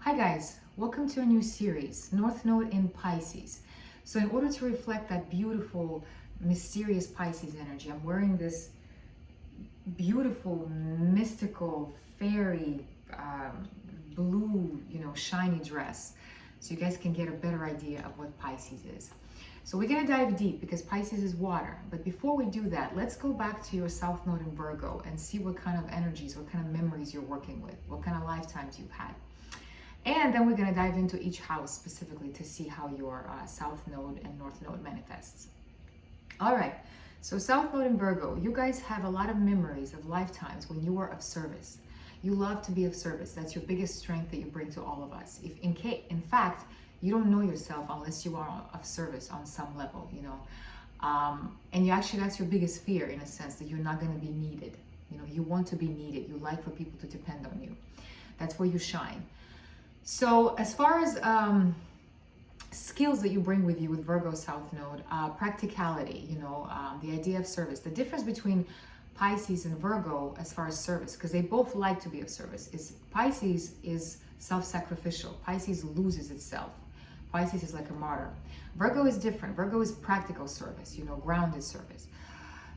Hi guys, welcome to a new series, North Node in Pisces. So in order to reflect that beautiful, mysterious Pisces energy, I'm wearing this beautiful, mystical, fairy, blue, shiny dress. So you guys can get a better idea of what Pisces is. So we're gonna dive deep because Pisces is water. But before we do that, let's go back to your South Node in Virgo and see what kind of energies, what kind of memories you're working with, what kind of lifetimes you've had. And then we're going to dive into each house specifically to see how your South Node and North Node manifests. All right, so South Node in Virgo, you guys have a lot of memories of lifetimes when you were of service. You love to be of service. That's your biggest strength that you bring to all of us. If in fact, you don't know yourself unless you are of service on some level, and that's your biggest fear in a sense, that you're not going to be needed. You want to be needed. You like for people to depend on you. That's where you shine. So as far as skills that you bring with you with Virgo South Node, practicality, the idea of service. The difference between Pisces and Virgo as far as service, because they both like to be of service, is Pisces is self-sacrificial. Pisces loses itself. Pisces is like a martyr. Virgo is different. Virgo is practical service, grounded service.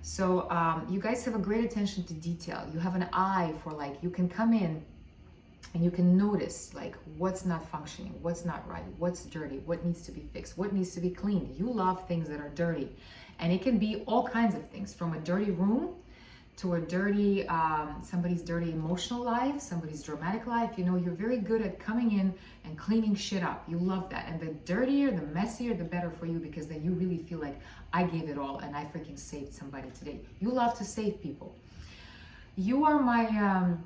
So you guys have a great attention to detail. You have an eye for you can come in and you can notice what's not functioning, what's not right, what's dirty, what needs to be fixed, what needs to be cleaned. You love things that are dirty. And it can be all kinds of things, from a dirty room to a dirty, somebody's dirty emotional life, somebody's dramatic life. You're very good at coming in and cleaning shit up. You love that. And the dirtier, the messier, the better for you, because then you really feel like I gave it all and I freaking saved somebody today. You love to save people. You are my...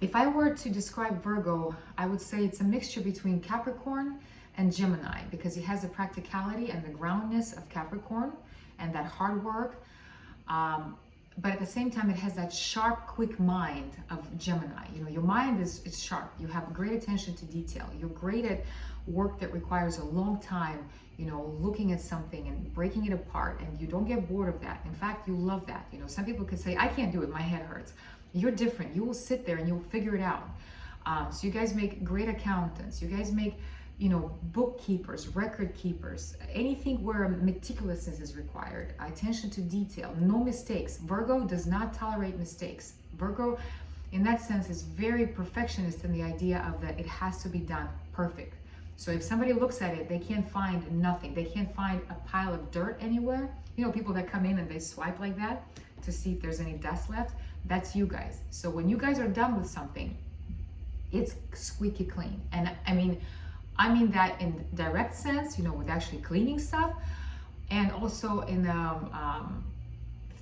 If I were to describe Virgo, I would say it's a mixture between Capricorn and Gemini, because it has the practicality and the groundness of Capricorn and that hard work. But at the same time, it has that sharp, quick mind of Gemini. Your mind is sharp. You have great attention to detail. You're great at work that requires a long time, looking at something and breaking it apart, and you don't get bored of that. In fact, you love that. Some people could say, I can't do it, my head hurts. You're different. You will sit there and you'll figure it out. So you guys make great accountants. You guys make, bookkeepers, record keepers, anything where meticulousness is required, attention to detail, no mistakes. Virgo does not tolerate mistakes. Virgo, in that sense, is very perfectionist in the idea of that it has to be done perfect. So if somebody looks at it, they can't find nothing. They can't find a pile of dirt anywhere. People that come in and they swipe like that to see if there's any dust left. That's you guys. So when you guys are done with something, it's squeaky clean. And I mean that in direct sense, with actually cleaning stuff, and also in the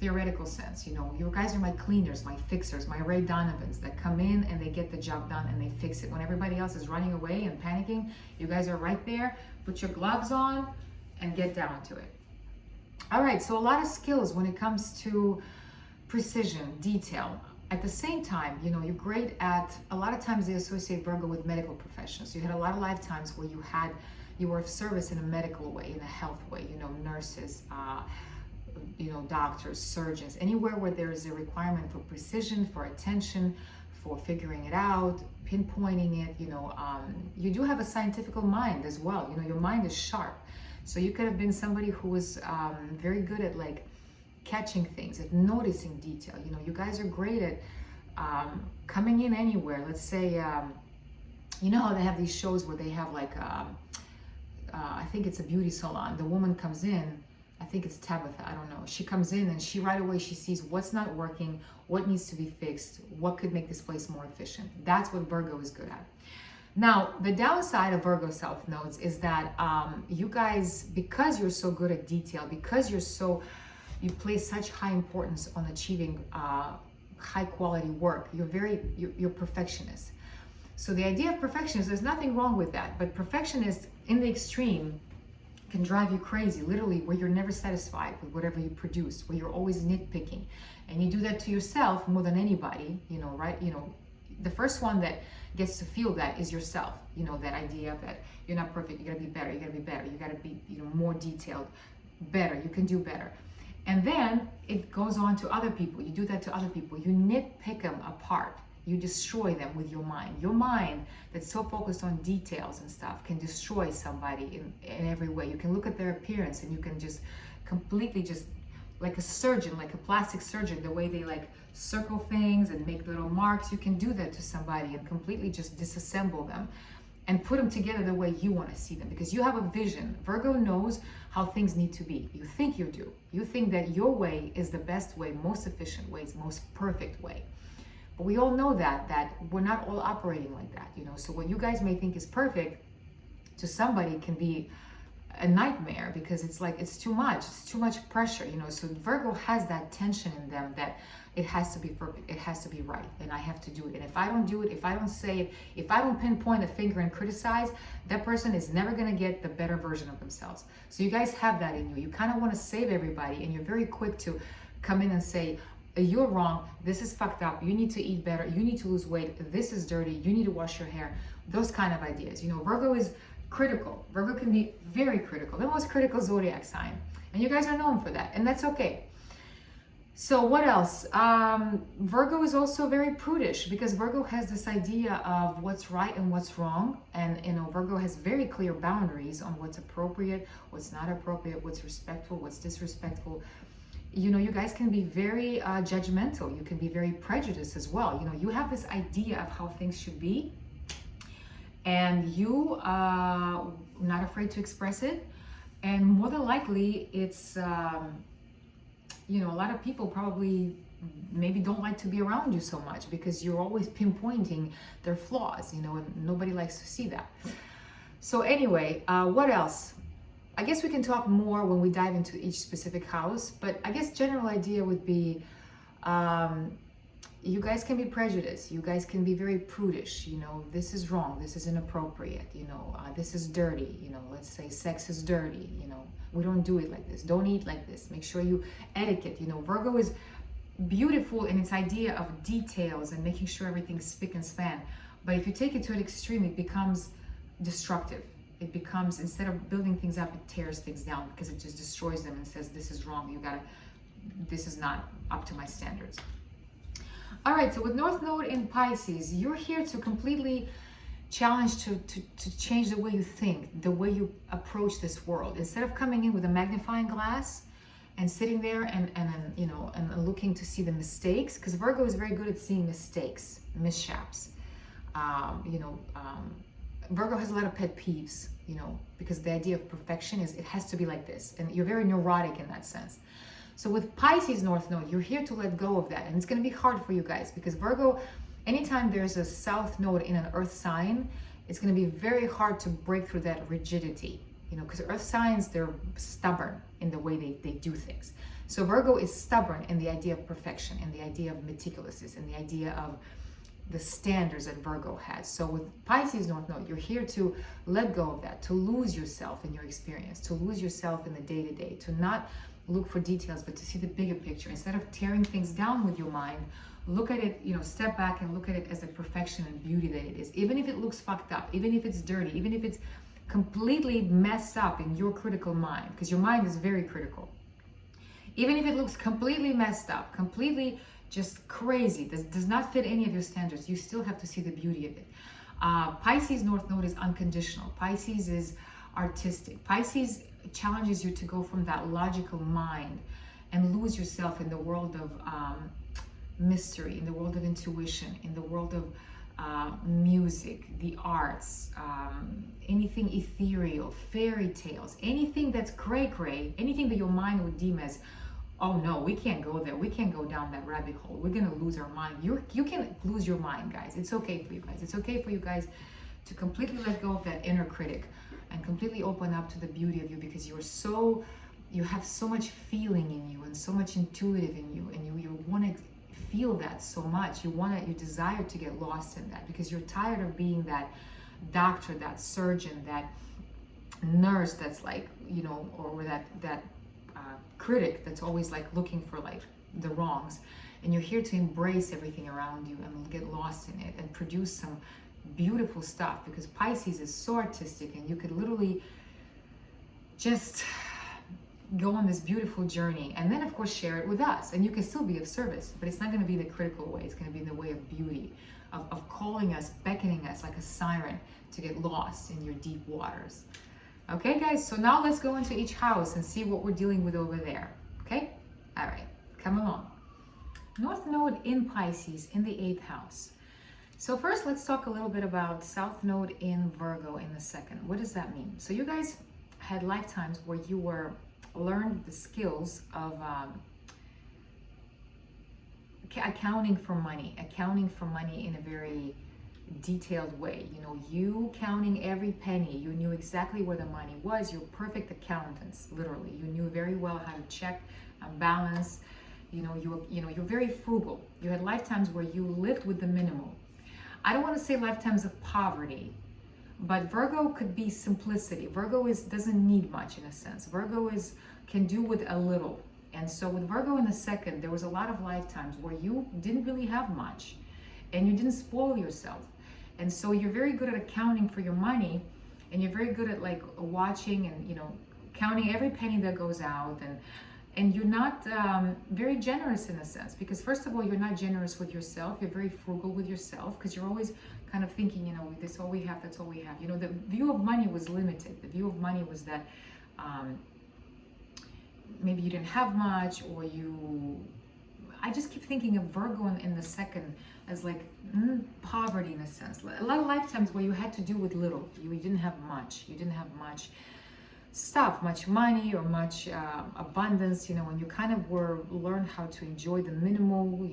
theoretical sense. You guys are my cleaners, my fixers, my Ray Donovans that come in and they get the job done and they fix it. When everybody else is running away and panicking, you guys are right there. Put your gloves on and get down to it. All right, so a lot of skills when it comes to precision, detail. At the same time, you're great at, a lot of times they associate Virgo with medical professions. You had a lot of lifetimes where you were of service in a medical way, in a health way, nurses, doctors, surgeons, anywhere where there is a requirement for precision, for attention, for figuring it out, pinpointing it. You do have a scientific mind as well. Your mind is sharp. So you could have been somebody who was very good at catching things, at noticing detail. You guys are great at coming in anywhere. Let's say, how they have these shows where they have I think it's a beauty salon. The woman comes in, I think it's Tabitha, I don't know. She comes in and she right away, she sees what's not working, what needs to be fixed, what could make this place more efficient. That's what Virgo is good at. Now, the downside of Virgo South Nodes is that you guys, because you're so good at detail, because you place such high importance on achieving high quality work, you're perfectionist. So the idea of perfectionist, there's nothing wrong with that, but perfectionist in the extreme can drive you crazy, literally, where you're never satisfied with whatever you produce, where you're always nitpicking. And you do that to yourself more than anybody, right? The first one that gets to feel that is yourself. That idea that you're not perfect, you gotta be better, you gotta be more detailed, better, you can do better. And then it goes on to other people. You do that to other people. You nitpick them apart. You destroy them with your mind. Your mind that's so focused on details and stuff can destroy somebody in every way. You can look at their appearance and you can just completely just, like a surgeon, like a plastic surgeon, the way they like circle things and make little marks, you can do that to somebody and completely just disassemble them and put them together the way you want to see them, because you have a vision. Virgo knows how things need to be. You think you do. You think that your way is the best way, most efficient way, most perfect way. But we all know that we're not all operating like that, you know. So what you guys may think is perfect to somebody can be a nightmare, because it's like it's too much pressure, you know. So Virgo has that tension in them that it has to be perfect, it has to be right, and I have to do it. And if I don't do it, if I don't say it, if I don't pinpoint a finger and criticize, that person is never going to get the better version of themselves. So you guys have that in you. You kind of want to save everybody, and you're very quick to come in and say, you're wrong, this is fucked up, you need to eat better, you need to lose weight, this is dirty, you need to wash your hair. Those kind of ideas, you know. Virgo is critical. Virgo can be very critical, the most critical zodiac sign, and you guys are known for that, and that's okay. So what else? Virgo is also very prudish, because Virgo has this idea of what's right and what's wrong, and you know, Virgo has very clear boundaries on what's appropriate, what's not appropriate, what's respectful, what's disrespectful. You know, you guys can be very judgmental. You can be very prejudiced as well. You know, you have this idea of how things should be, and you are not afraid to express it. And more than likely, it's, you know, a lot of people probably maybe don't like to be around you so much, because you're always pinpointing their flaws, you know, and nobody likes to see that. So anyway, what else? I guess we can talk more when we dive into each specific house, but I guess general idea would be, you guys can be prejudiced, you guys can be very prudish, you know, this is wrong, this is inappropriate, you know, this is dirty, you know, let's say sex is dirty, you know, we don't do it like this, don't eat like this, make sure you etiquette, you know. Virgo is beautiful in its idea of details and making sure everything's spick and span, but if you take it to an extreme, it becomes destructive. It becomes, instead of building things up, it tears things down, because it just destroys them and says, this is wrong, this is not up to my standards. All right, so with North Node in Pisces, you're here to completely challenge, to change the way you think, the way you approach this world. Instead of coming in with a magnifying glass and sitting there and you know, and looking to see the mistakes, because Virgo is very good at seeing mistakes, mishaps. Virgo has a lot of pet peeves, you know, because the idea of perfection is it has to be like this, and you're very neurotic in that sense. So with Pisces North Node, you're here to let go of that, and it's going to be hard for you guys, because Virgo, anytime there's a South Node in an Earth sign, it's going to be very hard to break through that rigidity, you know, because Earth signs, they're stubborn in the way they do things. So Virgo is stubborn in the idea of perfection, in the idea of meticulousness, in the idea of the standards that Virgo has. So with Pisces North Node, you're here to let go of that, to lose yourself in your experience, to lose yourself in the day-to-day, to not look for details, but to see the bigger picture. Instead of tearing things down with your mind, look at it, you know, step back and look at it as the perfection and beauty that it is. Even if it looks fucked up, even if it's dirty, even if it's completely messed up in your critical mind, because your mind is very critical. Even if it looks completely messed up, completely just crazy, does not fit any of your standards, you still have to see the beauty of it. Pisces North Node is unconditional. Pisces is artistic. Pisces challenges you to go from that logical mind and lose yourself in the world of mystery, in the world of intuition, in the world of music, the arts, anything ethereal, fairy tales, anything that's cray-cray, anything that your mind would deem as, oh no, we can't go there, we can't go down that rabbit hole, we're gonna lose our mind. You can lose your mind, guys. It's okay for you guys. It's okay for you guys to completely let go of that inner critic and completely open up to the beauty of you, because you have so much feeling in you and so much intuitive in you, and you want to feel that so much. You desire to get lost in that, because you're tired of being that doctor, that surgeon, that nurse that's like, you know, or that critic that's always like looking for like the wrongs. And you're here to embrace everything around you and get lost in it and produce some beautiful stuff, because Pisces is so artistic, and you could literally just go on this beautiful journey, and then of course share it with us, and you can still be of service, but it's not going to be the critical way. It's going to be in the way of beauty, of calling us, beckoning us like a siren to get lost in your deep waters. Okay, guys, so now let's go into each house and see what we're dealing with over there. Okay? All right, come along. North Node in Pisces in the 8th house. So first, let's talk a little bit about South Node in Virgo in the 2nd. What does that mean? So you guys had lifetimes where you learned the skills of accounting for money in a very detailed way. You know, you counting every penny. You knew exactly where the money was. You're perfect accountants, literally. You knew very well how to check and balance. You're very frugal. You had lifetimes where you lived with the minimal. I don't want to say lifetimes of poverty, but Virgo could be simplicity. Virgo doesn't need much in a sense. Virgo can do with a little. And so with Virgo in the 2nd, there was a lot of lifetimes where you didn't really have much and you didn't spoil yourself. And so you're very good at accounting for your money, and you're very good at like watching and, counting every penny that goes out, and you're not very generous in a sense, because first of all, you're not generous with yourself. You're very frugal with yourself because you're always kind of thinking, this all we have, that's all we have. The view of money was limited. The view of money was that maybe you didn't have much, or I just keep thinking of Virgo in the 2nd as like poverty in a sense. A lot of lifetimes where you had to do with little. You didn't have much. You didn't have much stuff, much money, or much abundance, when you kind of learned how to enjoy the minimal,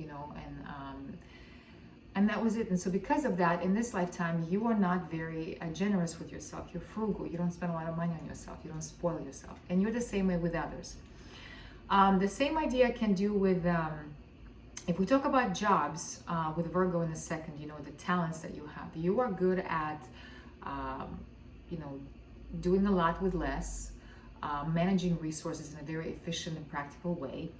and that was it. And so because of that, in this lifetime, you are not very generous with yourself. You're frugal. You don't spend a lot of money on yourself. You don't spoil yourself. And you're the same way with others. The same idea can do with, if we talk about jobs, with Virgo in the 2nd, the talents that you have. You are good at, doing a lot with less, managing resources in a very efficient and practical way.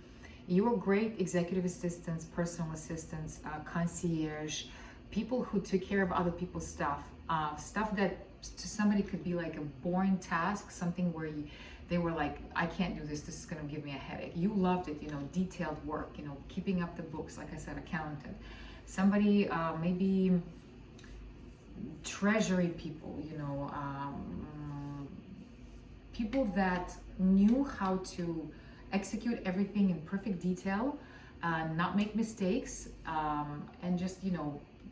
You are great executive assistants, personal assistants, concierge, people who took care of other people's stuff, stuff that to somebody could be like a boring task, something where they were like, I can't do this, this is gonna give me a headache. You loved it, detailed work, keeping up the books, like I said, accountant. Somebody, maybe treasury people, people that knew how to execute everything in perfect detail, not make mistakes, and just,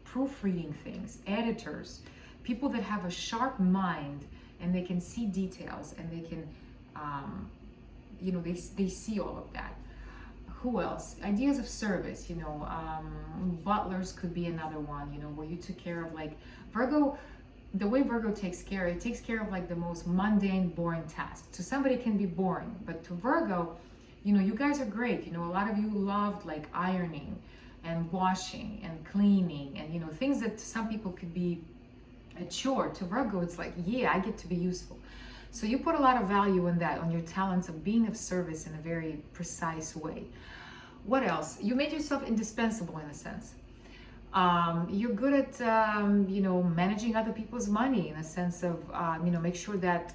proofreading things. Editors, people that have a sharp mind and they can see details, and they can, they see all of that. Who else? Ideas of service, butlers could be another one, where you took care of like Virgo. The way Virgo takes care of like the most mundane, boring tasks. To somebody it can be boring, but to Virgo, you guys are great. A lot of you loved like ironing and washing and cleaning, and things that to some people could be a chore. To Virgo, it's like, yeah, I get to be useful. So you put a lot of value in that, on your talents of being of service in a very precise way. What else? You made yourself indispensable in a sense. You're good at, managing other people's money in a sense of, make sure that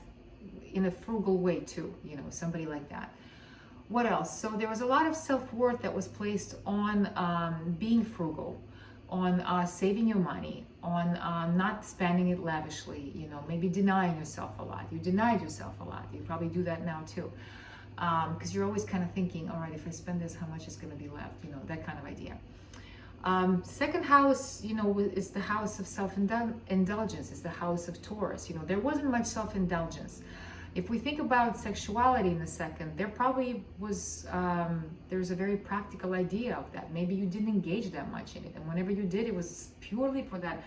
in a frugal way too, somebody like that. What else? So there was a lot of self-worth that was placed on being frugal, on saving your money, on not spending it lavishly, maybe denying yourself a lot. You denied yourself a lot. You probably do that now too. Because you're always kind of thinking, all right, if I spend this, how much is going to be left? That kind of idea. 2nd house, is the house of self-indulgence, is the house of Taurus. There wasn't much self-indulgence. If we think about sexuality in the 2nd, there probably was, there's a very practical idea of that. Maybe you didn't engage that much in it. And whenever you did, it was purely for that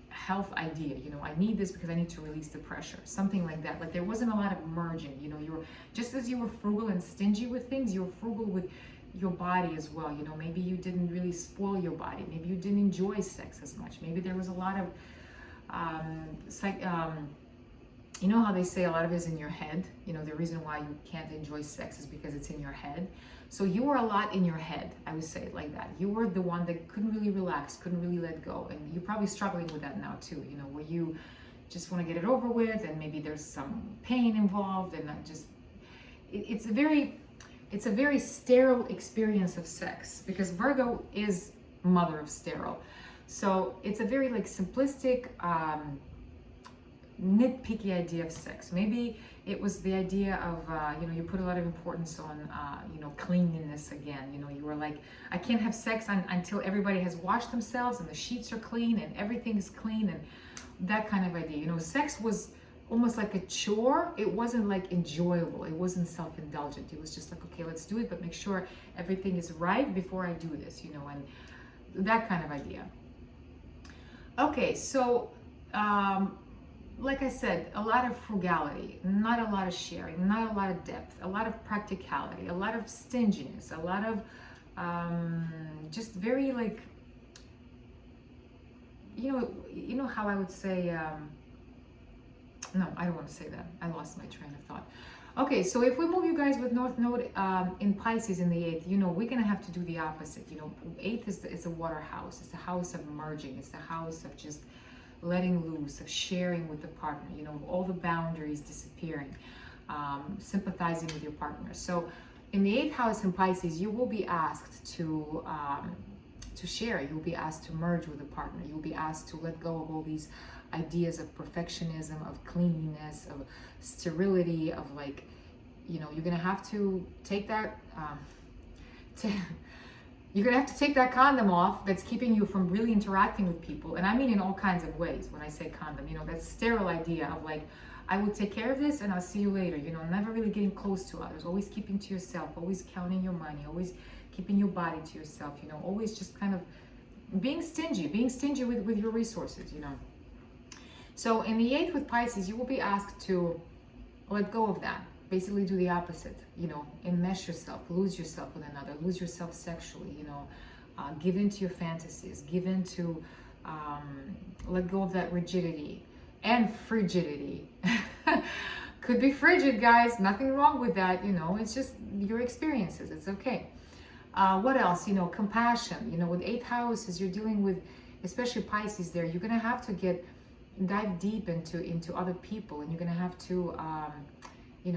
health idea. I need this because I need to release the pressure. Something like that. Like there wasn't a lot of merging. You were, just as you were frugal and stingy with things, you were frugal with your body as well. Maybe you didn't really spoil your body. Maybe you didn't enjoy sex as much. Maybe there was a lot of you know how they say a lot of it is in your head. The reason why you can't enjoy sex is because it's in your head. So you were a lot in your head, I would say it like that. You were the one that couldn't really relax, couldn't really let go. And you're probably struggling with that now too, where you just want to get it over with, and maybe there's some pain involved, and it's a very sterile experience of sex, because Virgo is mother of sterile. So it's a very like simplistic, nitpicky idea of sex. Maybe it was the idea of, you put a lot of importance on, cleanliness again. You were like, I can't have sex until everybody has washed themselves and the sheets are clean and everything is clean, and that kind of idea. Sex was almost like a chore. It wasn't like enjoyable. It wasn't self-indulgent. It was just like, okay, let's do it, but make sure everything is right before I do this, and that kind of idea. Okay, so, like I said, a lot of frugality, not a lot of sharing, not a lot of depth, a lot of practicality, a lot of stinginess, a lot of just very like, how I would say, no, I don't want to say that. I lost my train of thought. Okay, so if we move you guys with North Node in Pisces in the 8th, we're going to have to do the opposite. 8th is a water house. It's the house of merging. It's the house of just letting loose, of sharing with the partner, all the boundaries disappearing, sympathizing with your partner. So in the 8th house in Pisces, you will be asked to share. You'll be asked to merge with a partner. You'll be asked to let go of all these ideas of perfectionism, of cleanliness, of sterility, of like, you're gonna have to take that you're gonna have to take that condom off that's keeping you from really interacting with people. And I mean in all kinds of ways. When I say condom, that sterile idea of like, I will take care of this and I'll see you later, never really getting close to others, always keeping to yourself, always counting your money, always keeping your body to yourself, always just kind of being stingy with your resources, So in the 8th with Pisces, you will be asked to let go of that. Basically do the opposite, enmesh yourself, lose yourself with another, lose yourself sexually, give into your fantasies, give into, let go of that rigidity and frigidity. Could be frigid, guys, nothing wrong with that, it's just your experiences, it's okay. What else? Compassion, with 8th house, as you're dealing with, especially Pisces there, you're gonna have to dive deep into other people, and you're gonna have to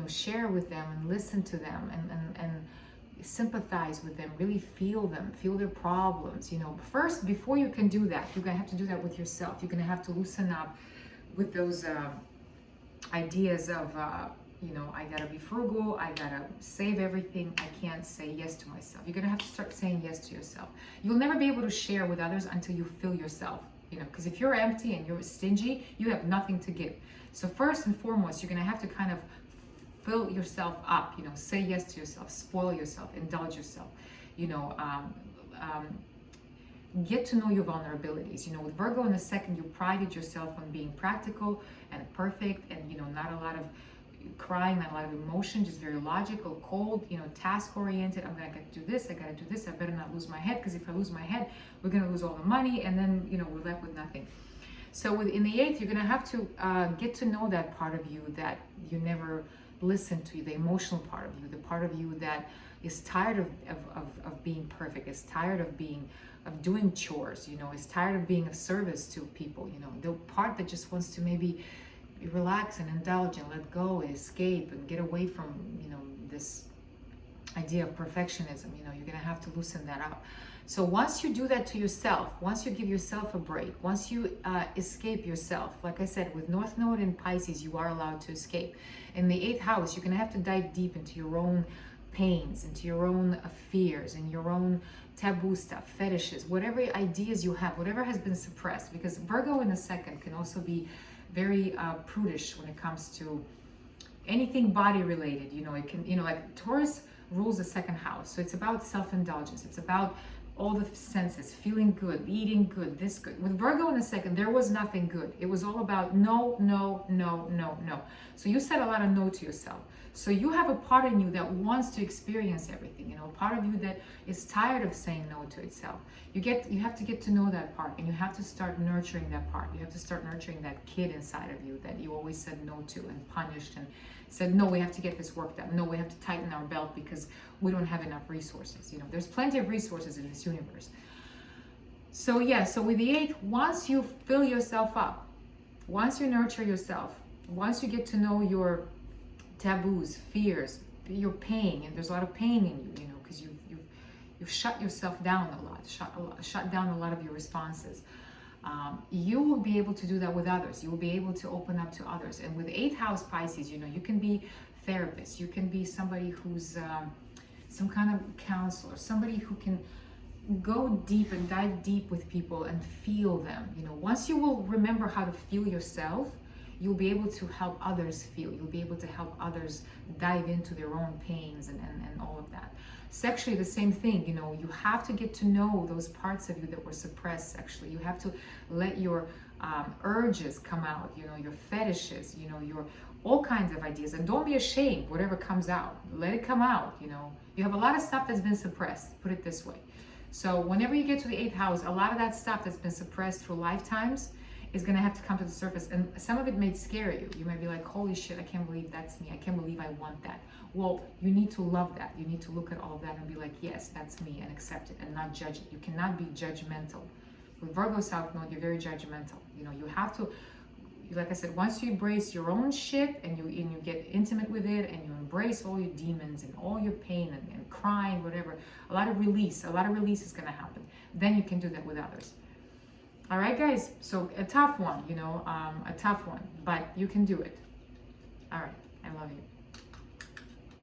share with them and listen to them and sympathize with them, really feel them, feel their problems. First, before you can do that, you're gonna have to do that with yourself. You're gonna have to loosen up with those ideas of I gotta be frugal, I gotta save everything, I can't say yes to myself. You're gonna have to start saying yes to yourself. You'll never be able to share with others until you fill yourself, because if you're empty and you're stingy, you have nothing to give. So first and foremost, you're gonna have to kind of fill yourself up, say yes to yourself, spoil yourself, indulge yourself, get to know your vulnerabilities. With Virgo in the 2nd, you prided yourself on being practical and perfect, and not a lot of crying, not a lot of emotion, just very logical, cold, task oriented. I'm gonna do this, I gotta do this, I better not lose my head, because if I lose my head, we're gonna lose all the money, and then we're left with nothing. So in the 8th, you're gonna have to get to know that part of you that you never listened to, the emotional part of you, the part of you that is tired of being perfect, is tired of doing chores, is tired of being of service to people, the part that just wants to maybe relax and indulge and let go and escape and get away from, this idea of perfectionism. You're gonna have to loosen that up. So once you do that to yourself, once you give yourself a break, once you escape yourself, like I said, with North Node in Pisces, you are allowed to escape. In the 8th house, you're gonna have to dive deep into your own pains, into your own fears, and your own taboo stuff, fetishes, whatever ideas you have, whatever has been suppressed, because Virgo in the 2nd can also be very prudish when it comes to anything body related. It can, like Taurus rules the 2nd house, so it's about self-indulgence, it's about all the senses, feeling good, eating good, this good. With Virgo in the 2nd, there was nothing good. It was all about no, no, no, no, no. So you said a lot of no to yourself. So you have a part in you that wants to experience everything, a part of you that is tired of saying no to itself. You have to get to know that part, and you have to start nurturing that part. You have to start nurturing that kid inside of you that you always said no to and punished and said, no, we have to get this work done. No, we have to tighten our belt because we don't have enough resources. There's plenty of resources in this universe. So yeah, so with the 8th, once you fill yourself up, once you nurture yourself, once you get to know your taboos, fears, your pain, and there's a lot of pain in you, because you've shut yourself down a lot, shut down a lot of your responses. You will be able to do that with others. You will be able to open up to others. And with 8th house Pisces, you know, you can be therapist, you can be somebody who's some kind of counselor, somebody who can go deep and dive deep with people and feel them. You know, once you will remember how to feel yourself, you'll be able to help others feel. You'll be able to help others dive into their own pains and all of that. Sexually, the same thing. You know, you have to get to know those parts of you that were suppressed sexually. You have to let your urges come out, you know, your fetishes, you know, your all kinds of ideas. And don't be ashamed, whatever comes out. Let it come out, you know. You have a lot of stuff that's been suppressed, put it this way. So whenever you get to the 8th house, a lot of that stuff that's been suppressed through lifetimes is going to have to come to the surface. And some of it may scare you. You might be like, holy shit, I can't believe that's me. I can't believe I want that. Well, you need to love that. You need to look at all of that and be like, yes, that's me, and accept it and not judge it. You cannot be judgmental. With Virgo South Node, you're very judgmental. You know, you have to, like I said, once you embrace your own shit and you get intimate with it and you embrace all your demons and all your pain and crying, whatever, a lot of release is going to happen. Then you can do that with others. All right, guys, so a tough one, you know, a tough one, but you can do it. All right, I love you.